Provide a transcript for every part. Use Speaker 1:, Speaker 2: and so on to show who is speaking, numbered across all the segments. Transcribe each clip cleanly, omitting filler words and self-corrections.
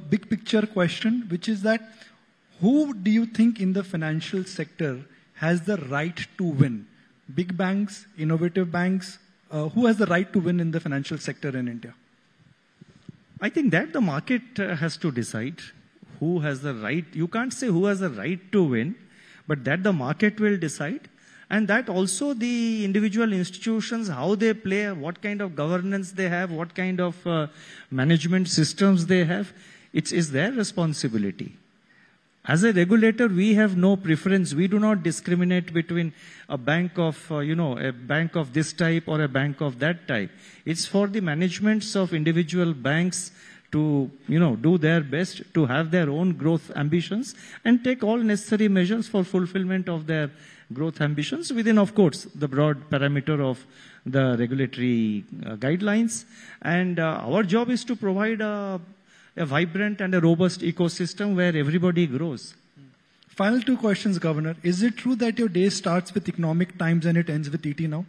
Speaker 1: big picture question, which is that who do you think in the financial sector has the right to win? Big banks, innovative banks, who has the right to win in the financial sector in India?
Speaker 2: I think that the market has to decide who has the right. You can't say who has the right to win, but that the market will decide. And that also the individual institutions, how they play, what kind of governance they have, what kind of management systems they have, it is their responsibility. As a regulator, we have no preference. We do not discriminate between a bank of, a bank of this type or a bank of that type. It's for the managements of individual banks to, do their best to have their own growth ambitions and take all necessary measures for fulfillment of their growth ambitions within, of course, the broad parameter of the regulatory guidelines. And our job is to provide a vibrant and a robust ecosystem where everybody grows.
Speaker 1: Final two questions, Governor. Is it true that your day starts with Economic Times and it ends with ET Now?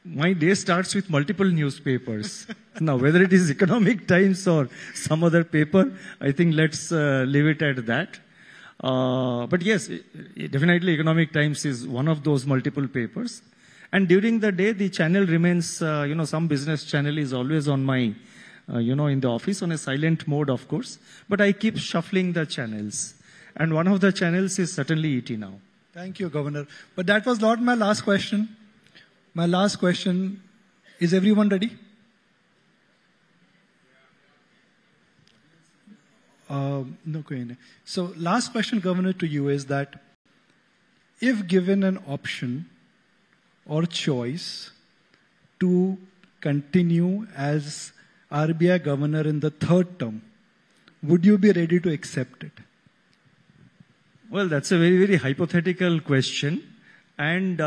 Speaker 2: My day starts with multiple newspapers. Now, whether it is Economic Times or some other paper, I think let's leave it at that. But yes, definitely Economic Times is one of those multiple papers. And during the day, the channel remains, some business channel is always on my, in the office on a silent mode, of course. But I keep shuffling the channels. And one of the channels is certainly ET Now.
Speaker 1: Thank you, Governor. But that was not my last question. My last question, is everyone ready? No, so last question, Governor, to you is that if given an option or choice to continue as RBI Governor in the third term, would you be ready to accept it?
Speaker 2: Well, that's a very, very hypothetical question. And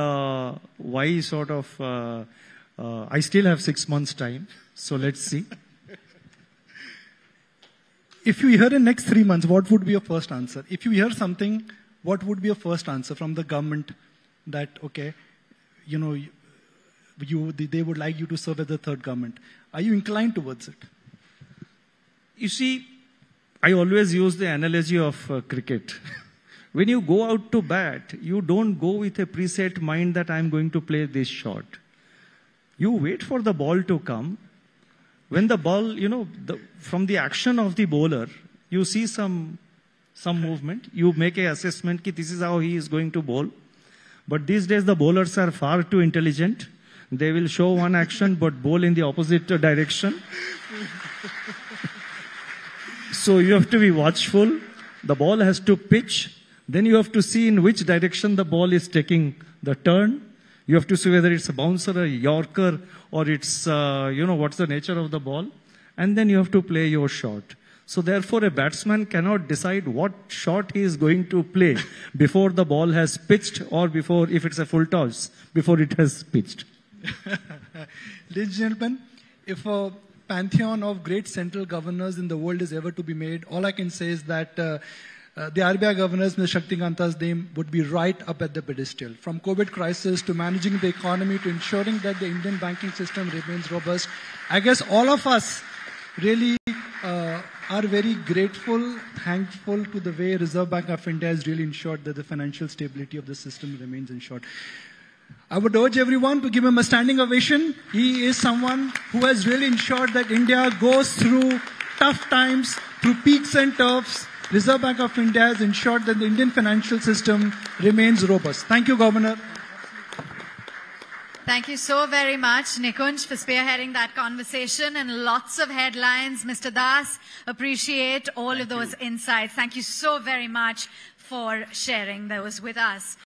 Speaker 2: why sort of, I still have 6 months' time, so let's see.
Speaker 1: If you hear in next 3 months, what would be your first answer? If you hear something, what would be your first answer from the government that, okay, they would like you to serve as the third government? Are you inclined towards it?
Speaker 2: You see, I always use the analogy of cricket. When you go out to bat, you don't go with a preset mind that I'm going to play this shot. You wait for the ball to come. When the ball, from the action of the bowler, you see some movement. You make an assessment that this is how he is going to bowl. But these days the bowlers are far too intelligent. They will show one action but bowl in the opposite direction. So you have to be watchful. The ball has to pitch. Then you have to see in which direction the ball is taking the turn. You have to see whether it's a bouncer, a yorker, or it's, what's the nature of the ball. And then you have to play your shot. So therefore, a batsman cannot decide what shot he is going to play before the ball has pitched or before, if it's a full toss, before it has pitched.
Speaker 1: Ladies and gentlemen, if a pantheon of great central governors in the world is ever to be made, all I can say is that the RBI governors, Mr. Shaktikanta's name would be right up at the pedestal. From COVID crisis to managing the economy to ensuring that the Indian banking system remains robust. I guess all of us really are very grateful, thankful to the way Reserve Bank of India has really ensured that the financial stability of the system remains ensured. I would urge everyone to give him a standing ovation. He is someone who has really ensured that India goes through tough times, through peaks and troughs. Reserve Bank of India has ensured that the Indian financial system remains robust. Thank you, Governor.
Speaker 3: Thank you so very much, Nikunj, for spearheading that conversation and lots of headlines. Mr. Das, appreciate all of those insights. Thank you so very much for sharing those with us.